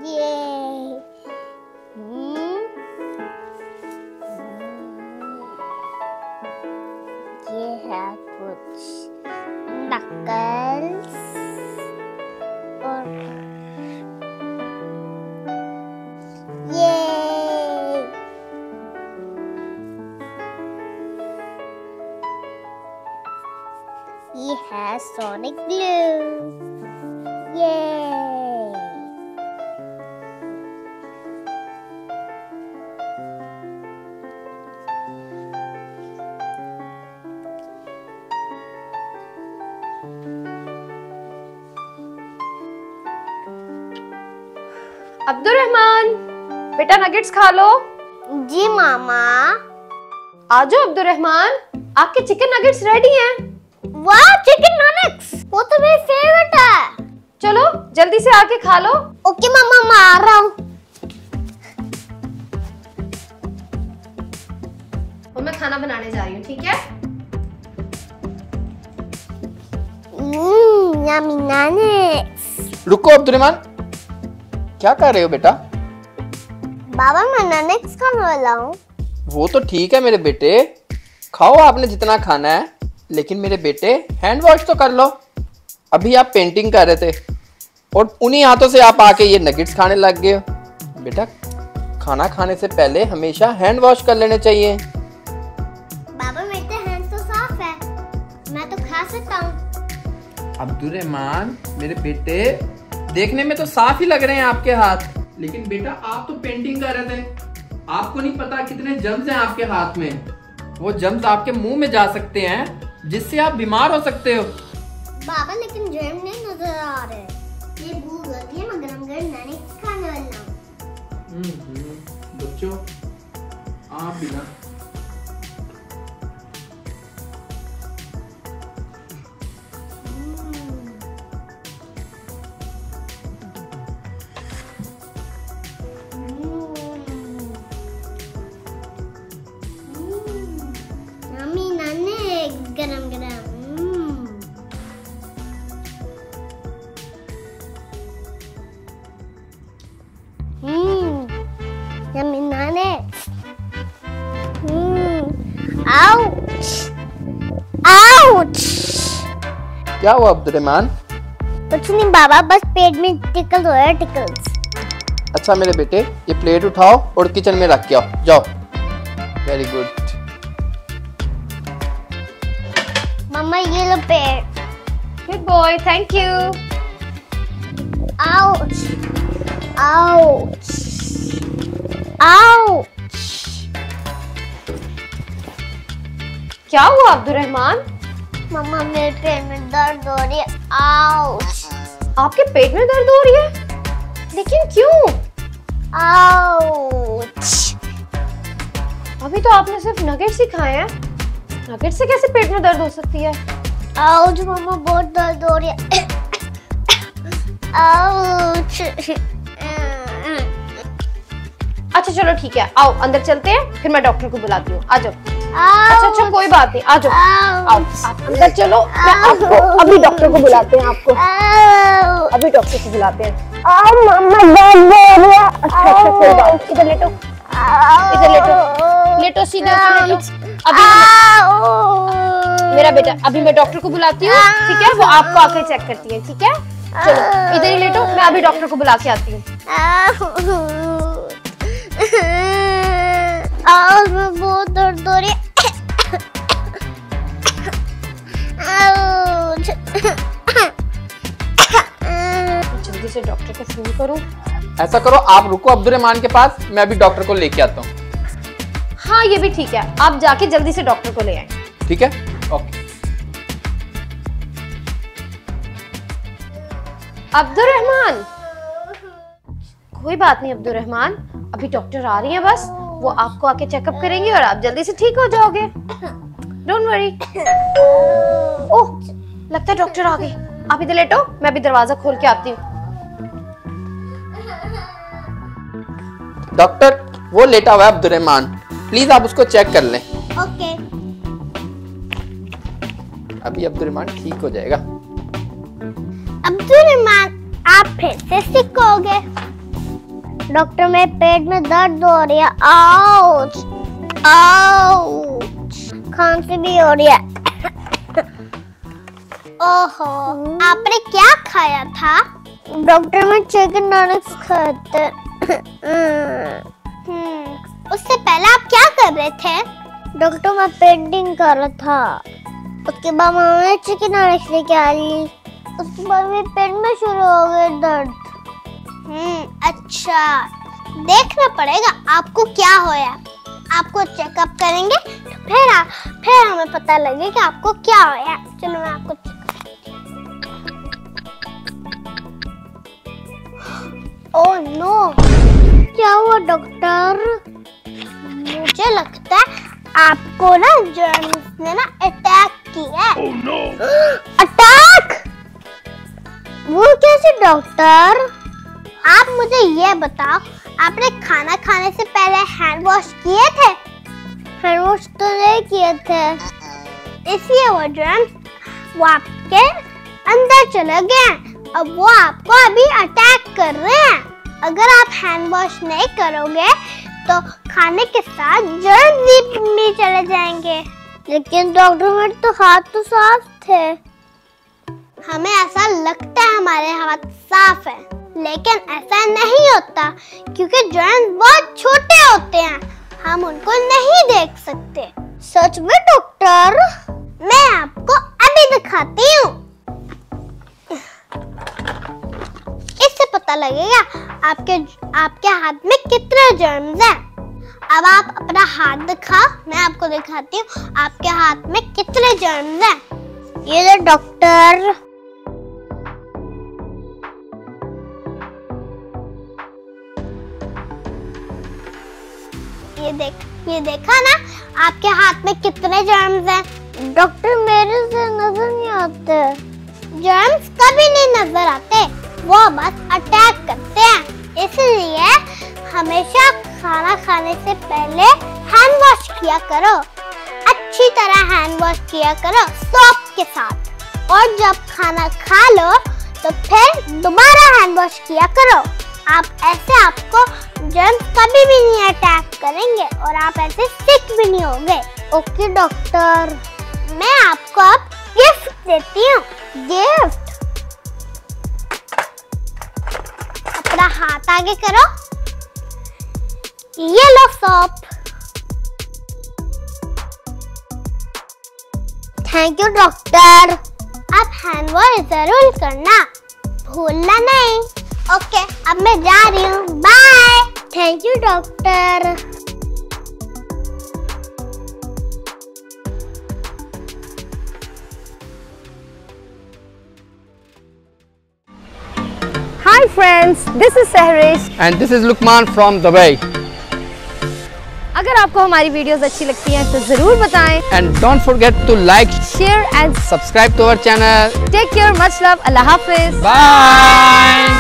ये ये है कुछ नकल्स और ये है सोनिक ग्लू। ये अब्दुल रहमान, बेटा नगेट्स खा लो। जी मामा। आजो अब्दुल रहमान, आपके चिकन नगेट्स रेडी हैं। वाह, चिकन नगेट्स, वो तो मेरी फेवरेट है। चलो जल्दी से आके खा लो। ओके मामा, मैं आ रहा हूँ। और मैं खाना बनाने जा रही हूँ, ठीक है? Yummy nuggets. रुको अब्दुल रहमान, क्या कर रहे हो बेटा? बाबा मैं नगेट्स खाने वाला हूँ। वो तो ठीक है मेरे बेटे, खाओ आपने जितना खाना है, लेकिन मेरे बेटे हैंड वॉश तो कर लो। अभी आप पेंटिंग कर रहे थे और उन्हीं हाथों से आप आके ये नगेट्स खाने लग गए हो। बेटा खाना खाने से पहले हमेशा हैंड वॉश कर लेने चाहिए। बाबा मेरे हैंड तो साफ है, मैं तो खा सकता हूँ। अब्दुल रहमान मेरे बेटे, देखने में तो साफ ही लग रहे हैं आपके हाथ, लेकिन बेटा आप तो पेंटिंग कर रहे थे। आपको नहीं पता कितने जर्म्स हैं आपके हाथ में। वो जर्म्स आपके मुंह में जा सकते हैं, जिससे आप बीमार हो सकते हो। बाबा लेकिन जर्म नहीं नजर आ रहे। ये भूख लगी है, मगर हम नगेट्स खाने वाला हूँ। बच्चों आप भी ना। गरम गरम। Yummy nuggets. Ouch ouch. क्या हुआ अब्दुल रहमान? कुछ नहीं बाबा, बस पेट में टिकल हो रहा है, टिकल्स। अच्छा मेरे बेटे, ये प्लेट उठाओ और किचन में रख के आओ, जाओ। Very good. मम्मा ये लो पेट। Good boy, thank you. Ouch ouch ouch. क्या हुआ अब्दुल रहमान? मम्मा मेरे पेट में दर्द हो रही है। आउच। आपके पेट में दर्द हो रही है? लेकिन क्यों? आउच। अभी तो आपने सिर्फ नगेट्स ही खाए हैं। नगेट्स से कैसे पेट में दर्द हो सकती है? आउच मम्मा, बहुत दर्द हो रही है। आउच। अच्छा चलो ठीक है, आओ अंदर चलते हैं, फिर मैं डॉक्टर को बुलाती हूँ। आ जाओ। आउच। अच्छा कोई बात नहीं, आ जाओ। आओ आउच। आप अंदर चलो, मैं आपको अभी डॉक्टर को बुलाते हैं। आपको आउच। अभी डॉक्टर को बुलाते हैं। मम्मा दर्द हो रही है। अच्छा कोई बात नहीं, इधर लेटो, इधर लेटो, लेटो सीधा से लेटो। अभी मेरा बेटा, अभी मैं डॉक्टर को बुलाती हूँ, ठीक है? वो आपको आके चेक करती है, ठीक है? चलो इधर ही लेटो, मैं अभी डॉक्टर को बुला के आती हूँ। बहुत दर्द हो रही है। जल्दी से डॉक्टर को फोन करूँ। ऐसा करो, आप रुको अब्दुल रहमान के पास, मैं अभी डॉक्टर को लेके आता हूँ। हाँ ये भी ठीक है, आप जाके जल्दी से डॉक्टर को ले आए। ठीक है, ओके। अब्दुल रहमान, कोई बात नहीं अब्दुल रहमान, अभी डॉक्टर आ रही हैं, बस वो आपको आके चेकअप करेंगे और आप जल्दी से ठीक हो जाओगे। Don't worry. ओह लगता है डॉक्टर आ गई। आप इधर लेटो, मैं अभी दरवाजा खोल के आती हूँ। डॉक्टर वो लेटा हुआ है अब्दुल रहमान, प्लीज आप उसको चेक कर लें। ओके। अभी अब्दुल रहमान ठीक हो जाएगा। अब्दुल रहमान, आप फिर से सिक हो गए। डॉक्टर मेरे पेट में दर्द हो रही है। आउच आउच, खांसी भी हो रही है। ओहो, आपने क्या खाया था? डॉक्टर मैं चिकन नगेट्स खाए थे। उससे पहले आप क्या कर रहे थे? डॉक्टर मैं पेंटिंग कर रहा था। उसके बाद मामा ने चिकन नगेट्स लेके आ ली। उसके बाद मेरे पेट में शुरू हो गए दर्द। अच्छा, देखना पड़ेगा आपको क्या होया। आपको चेकअप करेंगे तो फिर हमें पता लगेगा आपको क्या होया। चलो मैं आपको ओह नो, क्या हुआ डॉक्टर? मुझे लगता है आपको ना जर्म्स ने ना अटैक किया है। Oh no, attack? वो कैसे डॉक्टर? आप मुझे ये बताओ, आपने खाना खाने से पहले हैंड वॉश किए थे? हैंड वॉश तो नहीं किए थे, इसलिए वो जर्म्स वो आपके अंदर चले गए। अब वो आपको अभी अटैक कर रहे हैं। अगर आप हैंड वॉश नहीं करोगे तो खाने के साथ जर्म्स भी चले जाएंगे। लेकिन डॉक्टर मेरे तो हाथ तो साफ थे। हमें ऐसा लगता है हमारे हाथ साफ है, लेकिन ऐसा नहीं होता क्योंकि जर्म्स बहुत छोटे होते हैं, हम उनको नहीं देख सकते। सच में डॉक्टर? मैं आपको अभी दिखाती हूँ, इससे पता लगेगा आपके हाथ में कितने जर्म्स हैं। अब आप अपना हाथ दिखाओ, मैं आपको दिखाती हूँ आपके हाथ में कितने जर्म्स हैं। ये ले डॉक्टर। ये देखा ना आपके हाथ में कितने जर्म्स हैं। डॉक्टर मेरे से नजर नहीं आते। जर्म्स कभी नहीं नजर आते, वो बस अटैक करते हैं। इसलिए हमेशा खाना खाने से पहले हैंड वॉश किया करो, अच्छी तरह हैंड वॉश किया करो सोप के साथ। और जब खाना खा लो तो फिर दोबारा हैंड वॉश किया करो। ऐसे आपको जर्म्स कभी भी नहीं अटैक करेंगे और आप ऐसे सिक भी नहीं होंगे। ओके डॉक्टर, मैं आपको अब गिफ्ट देती हूँ। गिफ्ट? अपना हाथ आगे करो, ये लो सोप। Thank you doctor. आप हैंड वॉश जरूर करना, भूलना नहीं। ओके, अब मैं जा रही हूँ, bye. Thank you doctor. Hi friends, this is Sehrish and this is Lukman from Dubai. अगर आपको हमारी वीडियोस अच्छी लगती हैं तो जरूर बताएं। And don't forget to like, share and subscribe to our channel. Take care, much love, Allah Hafiz. Bye.